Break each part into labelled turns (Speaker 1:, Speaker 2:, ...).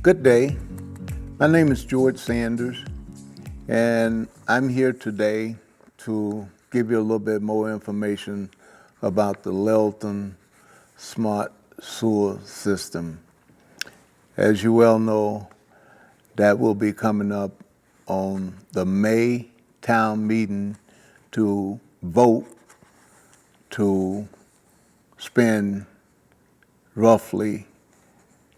Speaker 1: Good day. My name is George Sanders, and I'm here today to give you a little bit more information about the Littleton Smart Sewer System. As you well know, that will be coming up on the May town meeting to vote to spend roughly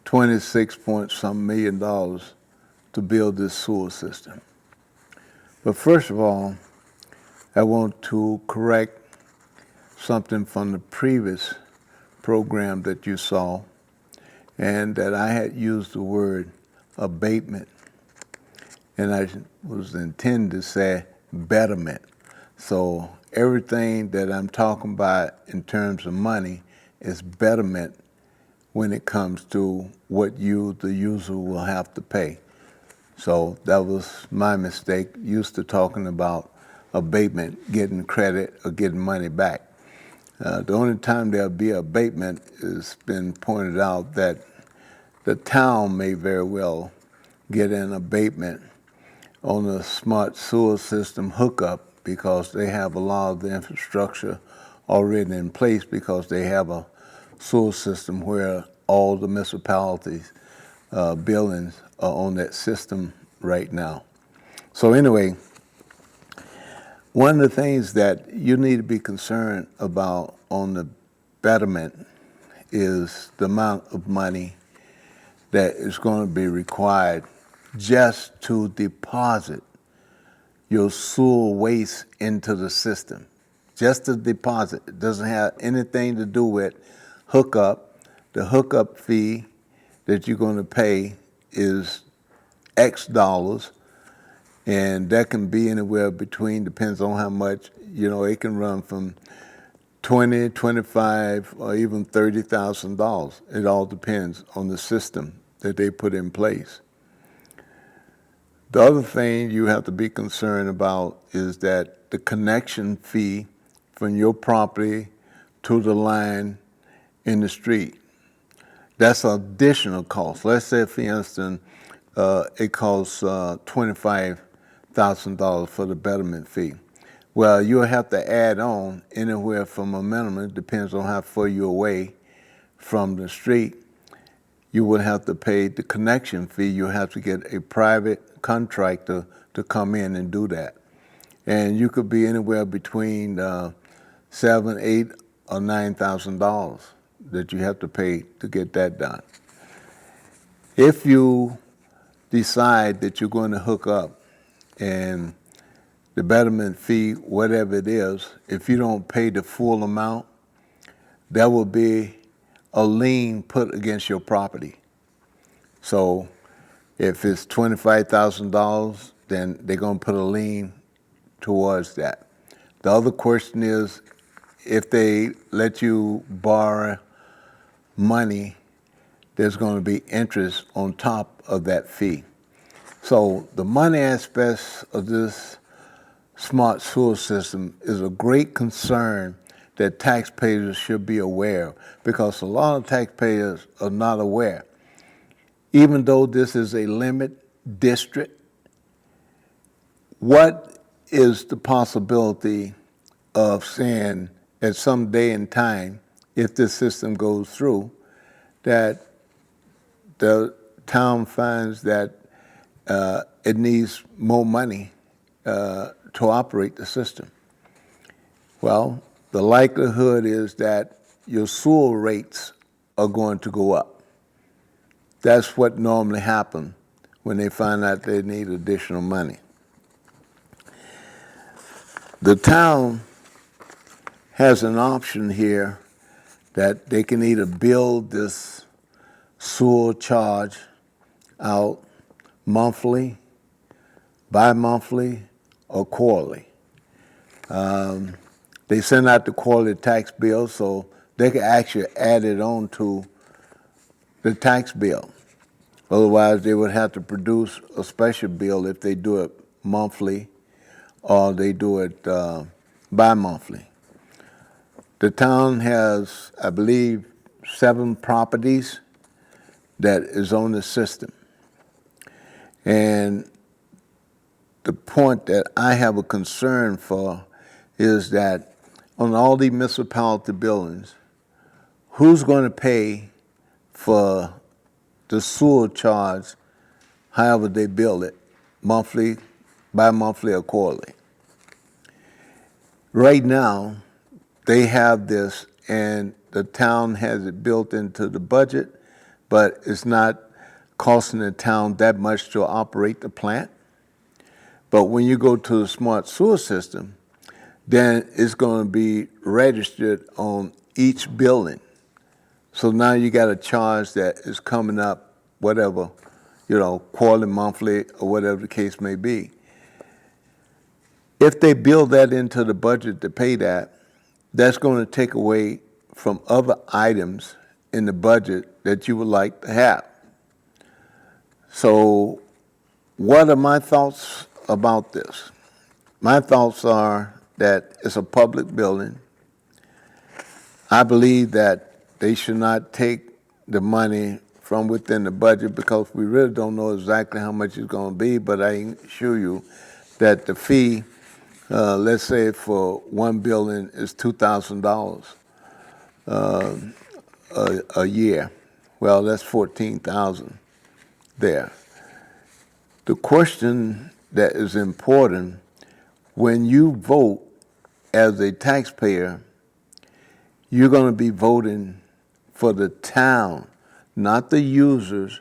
Speaker 1: 26 point some million dollars to build this sewer system. But first of all, I want to correct something from the previous program that you saw, and that I had used the word abatement, and I was intended to say betterment. So everything that I'm talking about in terms of money is betterment when it comes to what you, the user, will have to pay. So that was my mistake, used to talking about abatement, getting credit or getting money back. The only time there'll be abatement has been pointed out that the town may very well get an abatement on the smart sewer system hookup because they have a lot of the infrastructure already in place, because they have a sewer system where all the municipalities' buildings are on that system right now. So anyway, one of the things that you need to be concerned about on the betterment is the amount of money that is going to be required just to deposit your sewer waste into the system. Just to deposit. It doesn't have anything to do with hookup. The hookup fee that you're going to pay is X dollars, and that can be anywhere between, depends on how much, it can run from 20, 25, or even $30,000. It all depends on the system that they put in place. The other thing you have to be concerned about is that the connection fee from your property to the line in the street, that's an additional cost. Let's say, for instance, it costs $25,000 for the betterment fee. Well, you'll have to add on anywhere from a minimum, it depends on how far you're away from the street. You will have to pay the connection fee. You'll have to get a private contractor to come in and do that. And you could be anywhere between $7,000, $8,000, or $9,000 that you have to pay to get that done. If you decide that you're going to hook up and the betterment fee, whatever it is, if you don't pay the full amount, there will be a lien put against your property. So if it's $25,000, then they're going to put a lien towards that. The other question is, if they let you borrow money, there's going to be interest on top of that fee. So the money aspects of this smart sewer system is a great concern that taxpayers should be aware of, because a lot of taxpayers are not aware. Even though this is a limit district, what is the possibility of saying at some day and time, if this system goes through, that the town finds that it needs more money to operate the system? Well, the likelihood is that your sewer rates are going to go up. That's what normally happens when they find out they need additional money. The town has an option here that they can either build this sewer charge out monthly, bi-monthly, or quarterly. They send out the quarterly tax bill, so they can actually add it on to the tax bill. Otherwise, they would have to produce a special bill if they do it monthly or they do it bi-monthly. The town has, I believe, 7 properties that is on the system. And the point that I have a concern for is that on all these municipality buildings, who's going to pay for the sewer charge however they bill it, monthly, bi-monthly, or quarterly? Right now, they have this, and the town has it built into the budget, but it's not costing the town that much to operate the plant. But when you go to the smart sewer system, then it's going to be registered on each building. So now you got a charge that is coming up, whatever, quarterly, monthly, or whatever the case may be. If they build that into the budget to pay that, that's going to take away from other items in the budget that you would like to have. So what are my thoughts about this? My thoughts are that it's a public building. I believe that they should not take the money from within the budget because we really don't know exactly how much it's going to be, but I can assure you that the fee, let's say for one building, is $2,000 a year. Well, that's $14,000 there. The question that is important, when you vote as a taxpayer, you're going to be voting for the town, not the users,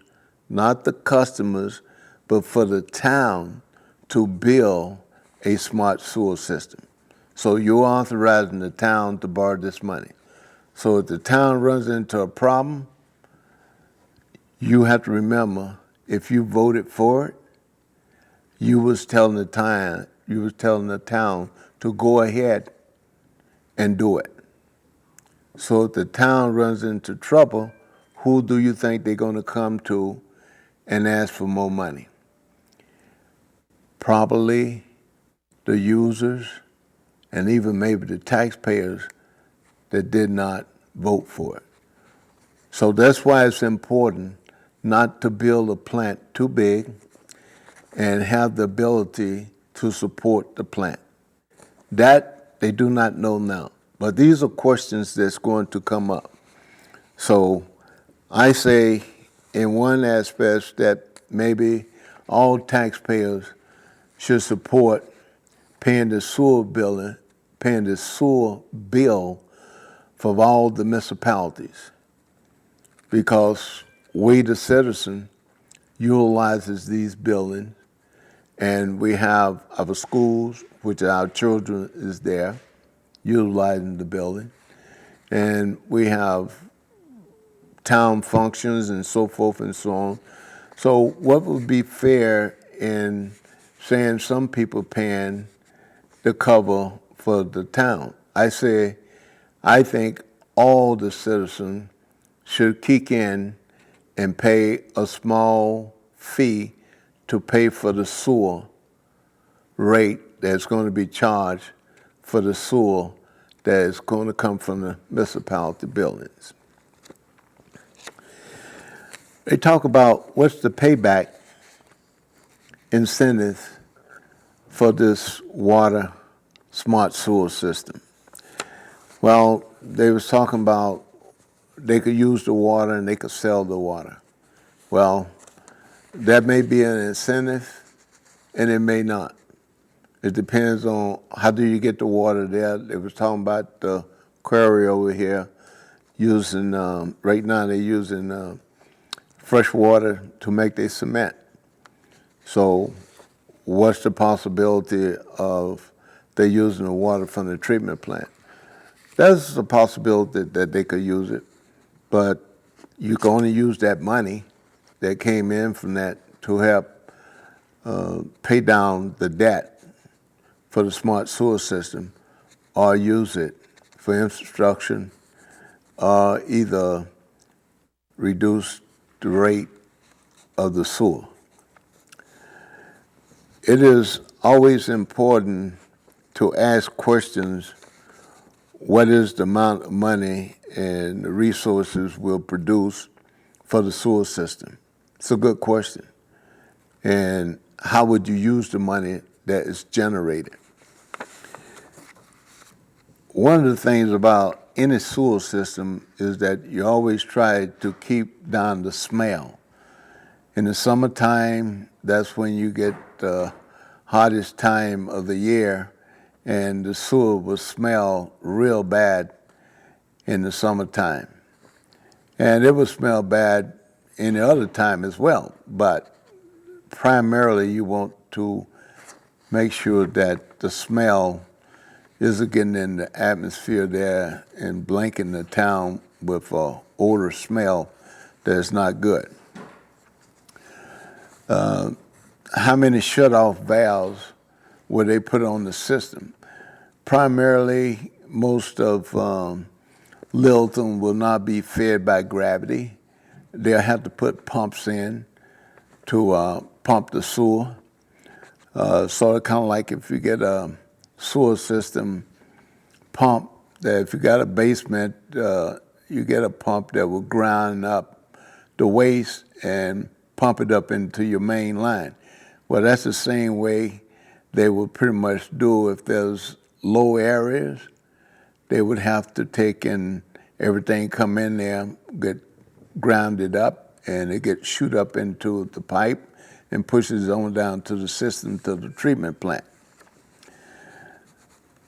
Speaker 1: not the customers, but for the town to build a smart sewer system. So you're authorizing the town to borrow this money. So if the town runs into a problem, you have to remember, if you voted for it, you was telling the town to go ahead and do it. So if the town runs into trouble, who do you think they're going to come to and ask for more money? Probably the users and even maybe the taxpayers that did not vote for it. So that's why it's important not to build a plant too big and have the ability to support the plant. That they do not know now. But these are questions that's going to come up. So I say in one aspect that maybe all taxpayers should support paying the sewer bill for all the municipalities, because we, the citizen, utilizes these buildings, and we have our schools, which our children is there, utilizing the building, and we have town functions and so forth and so on. So what would be fair in saying some people paying the cover for the town? I think all the citizens should kick in and pay a small fee to pay for the sewer rate that's going to be charged for the sewer that is going to come from the municipality buildings. They talk about what's the payback incentive for this water smart sewer system. Well, they was talking about they could use the water and they could sell the water. Well, that may be an incentive and it may not. It depends on how do you get the water there. They was talking about the quarry over here using, right now they're using fresh water to make their cement. So what's the possibility of they using the water from the treatment plant? There's a possibility that they could use it, but you can only use that money that came in from that to help pay down the debt for the smart sewer system, or use it for infrastructure, or either reduce the rate of the sewer. It is always important to ask questions. What is the amount of money and the resources we'll produce for the sewer system? It's a good question. and how would you use the money that is generated? One of the things about any sewer system is that you always try to keep down the smell. In the summertime, that's when you get the hottest time of the year, and the sewer will smell real bad in the summertime. And it will smell bad any other time as well, but primarily you want to make sure that the smell isn't getting in the atmosphere there and blanking the town with an odor smell that's not good. How many shut-off valves will they put on the system? Primarily, most of Littleton will not be fed by gravity. They'll have to put pumps in to pump the sewer. Sort of kind of like if you get a sewer system pump, that if you got a basement, you get a pump that will grind up the waste and pump it up into your main line. Well, that's the same way they would pretty much do if there's low areas. They would have to take in everything, come in there, get grounded up, and it gets shoot up into the pipe and pushes on down to the system, to the treatment plant.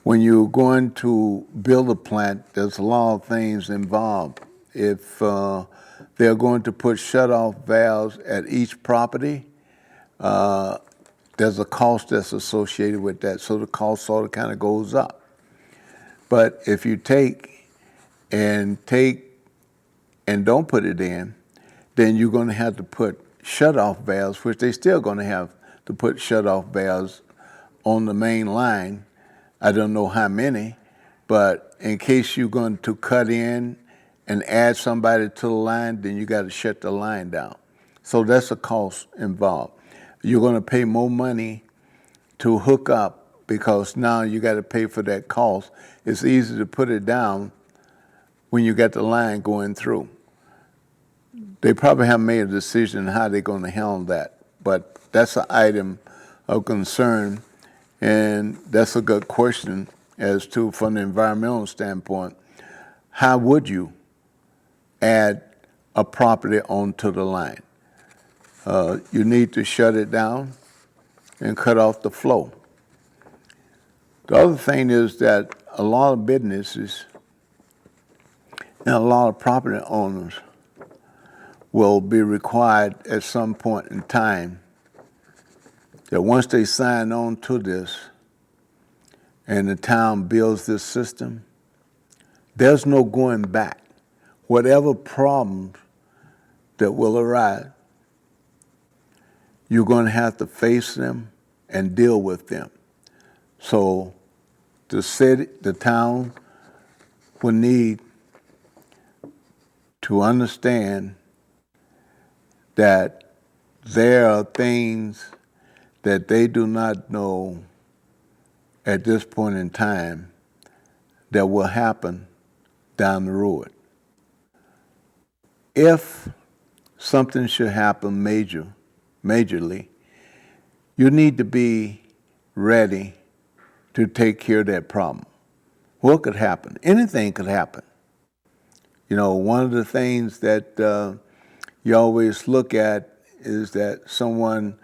Speaker 1: When you're going to build a plant, there's a lot of things involved. If they're going to put shut-off valves at each property, there's a cost that's associated with that, so the cost sort of kind of goes up. But if you take and don't put it in, then you're going to have to put shut-off valves, which they're still going to have to put shut-off valves on the main line. I don't know how many, but in case you're going to cut in and add somebody to the line, then you got to shut the line down. So that's a cost involved. You're going to pay more money to hook up because now you got to pay for that cost. It's easy to put it down when you got the line going through. They probably haven't made a decision how they're going to handle that, but that's an item of concern, and that's a good question as to, from the environmental standpoint, how would you add a property onto the line? You need to shut it down and cut off the flow. The other thing is that a lot of businesses and a lot of property owners will be required at some point in time that once they sign on to this and the town builds this system, there's no going back. Whatever problems that will arise, you're going to have to face them and deal with them. So the city, the town will need to understand that there are things that they do not know at this point in time that will happen down the road. If something should happen majorly, you need to be ready to take care of that problem. What could happen? Anything could happen. You know, one of the things that you always look at is that someone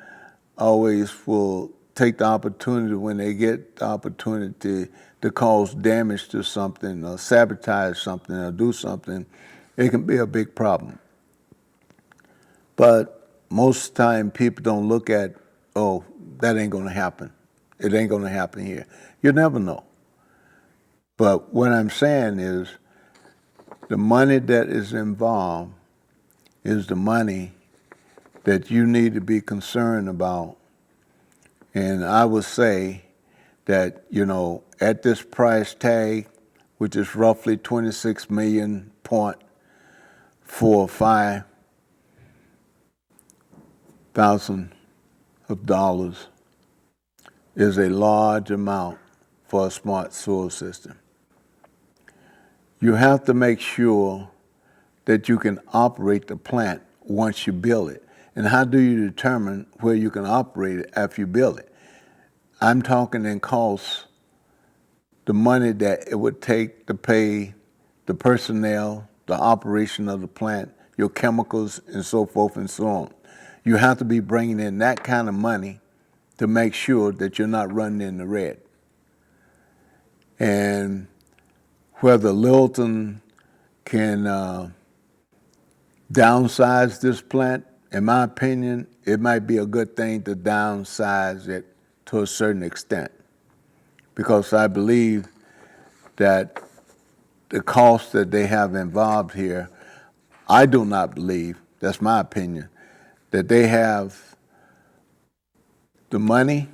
Speaker 1: always will take the opportunity when they get the opportunity to cause damage to something or sabotage something or do something. It can be a big problem. But most of the time people don't look at, oh, that ain't gonna happen. It ain't gonna happen here. You never know. But what I'm saying is the money that is involved is the money that you need to be concerned about. And I would say that, you know, at this price tag, which is roughly $26 million $4,500 is a large amount for a smart sewer system. You have to make sure that you can operate the plant once you build it. And how do you determine where you can operate it after you build it? I'm talking in costs, the money that it would take to pay the personnel, the operation of the plant, your chemicals, and so forth and so on. You have to be bringing in that kind of money to make sure that you're not running in the red. And whether Littleton can downsize this plant, in my opinion, it might be a good thing to downsize it to a certain extent, because I believe that the costs that they have involved here, I do not believe, that's my opinion, that they have the money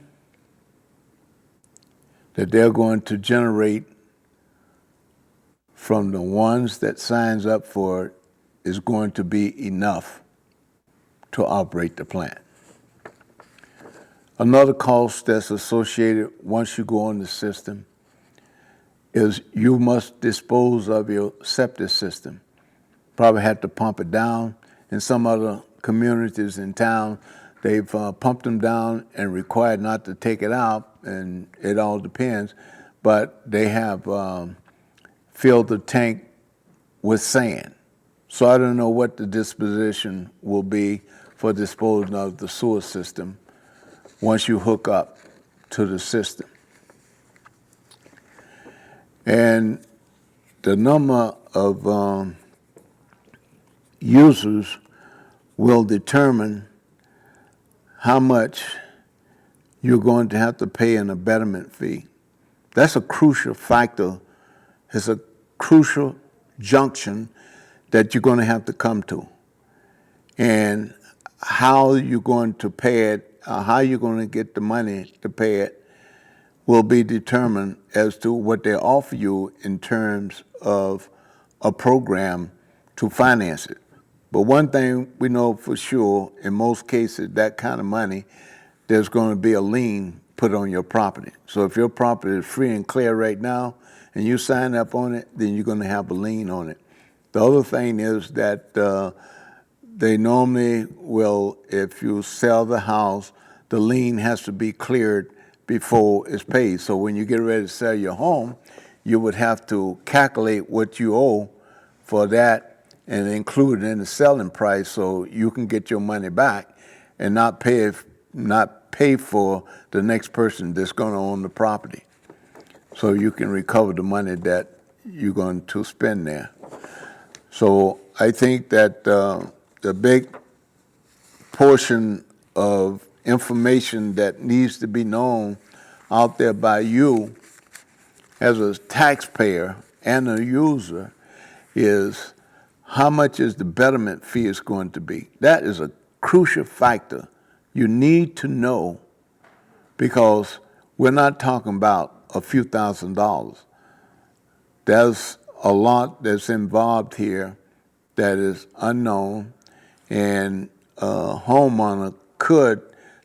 Speaker 1: that they're going to generate from the ones that signs up for it is going to be enough to operate the plant. Another cost that's associated once you go on the system is you must dispose of your septic system. Probably have to pump it down. In some other communities in town, they've pumped them down and required not to take it out, and it all depends. But they have filled the tank with sand. So I don't know what the disposition will be for disposing of the sewer system once you hook up to the system. And the number of users will determine how much you're going to have to pay in a betterment fee. That's a crucial factor. It's a crucial junction that you're going to have to come to. And how you're going to pay it, how you're going to get the money to pay it, will be determined as to what they offer you in terms of a program to finance it. But one thing we know for sure, in most cases, that kind of money, there's going to be a lien put on your property. So if your property is free and clear right now, and you sign up on it, then you're going to have a lien on it. The other thing is that they normally will, if you sell the house, the lien has to be cleared before it's paid. So when you get ready to sell your home, you would have to calculate what you owe for that and include it in the selling price so you can get your money back and not pay for the next person that's going to own the property. So you can recover the money that you're going to spend there. So I think that the big portion of information that needs to be known out there by you as a taxpayer and a user is how much is the betterment fee is going to be. That is a crucial factor you need to know, because we're not talking about a few $1,000s. There's a lot that's involved here that is unknown, and a homeowner could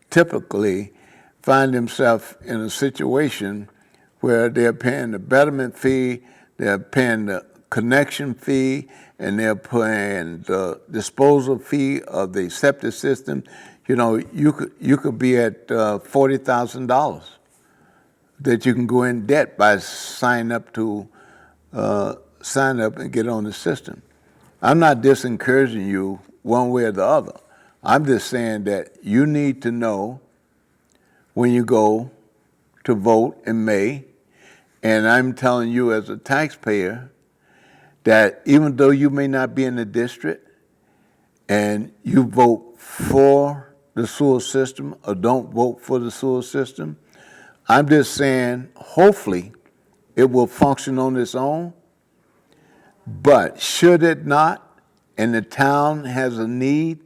Speaker 1: typically find himself in a situation where they're paying the betterment fee, they're paying the connection fee, and they're paying the disposal fee of the septic system. You know, you could be at $40,000 that you can go in debt by sign up and get on the system. I'm not disencouraging you one way or the other. I'm just saying that you need to know when you go to vote in May, and I'm telling you as a taxpayer that even though you may not be in the district and you vote for the sewer system or don't vote for the sewer system, I'm just saying hopefully it will function on its own. But should it not, and the town has a need,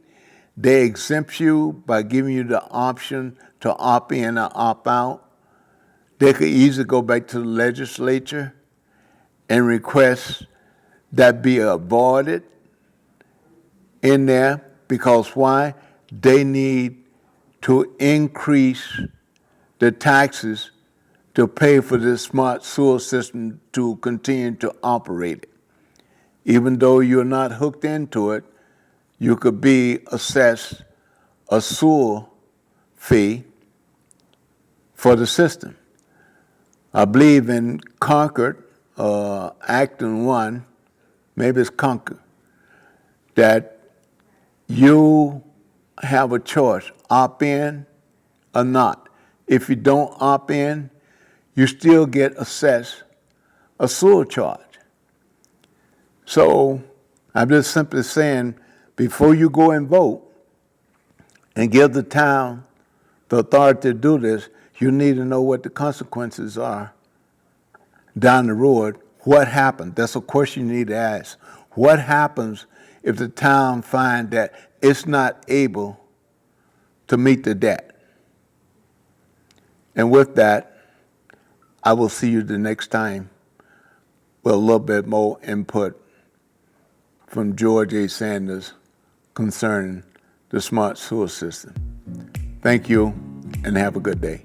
Speaker 1: they exempt you by giving you the option to opt in or opt out. They could easily go back to the legislature and request that be avoided in there, because why? They need to increase the taxes to pay for this smart sewer system to continue to operate it. Even though you're not hooked into it, you could be assessed a sewer fee for the system. I believe in Concord, Acton 1, maybe it's Concord, that you have a choice, opt in or not. If you don't opt in, you still get assessed a sewer charge. So I'm just simply saying, before you go and vote and give the town the authority to do this, you need to know what the consequences are down the road. What happened? That's a question you need to ask. What happens if the town finds that it's not able to meet the debt? And with that, I will see you the next time with a little bit more input from George A. Sanders concerning the smart sewer system. Thank you, and have a good day.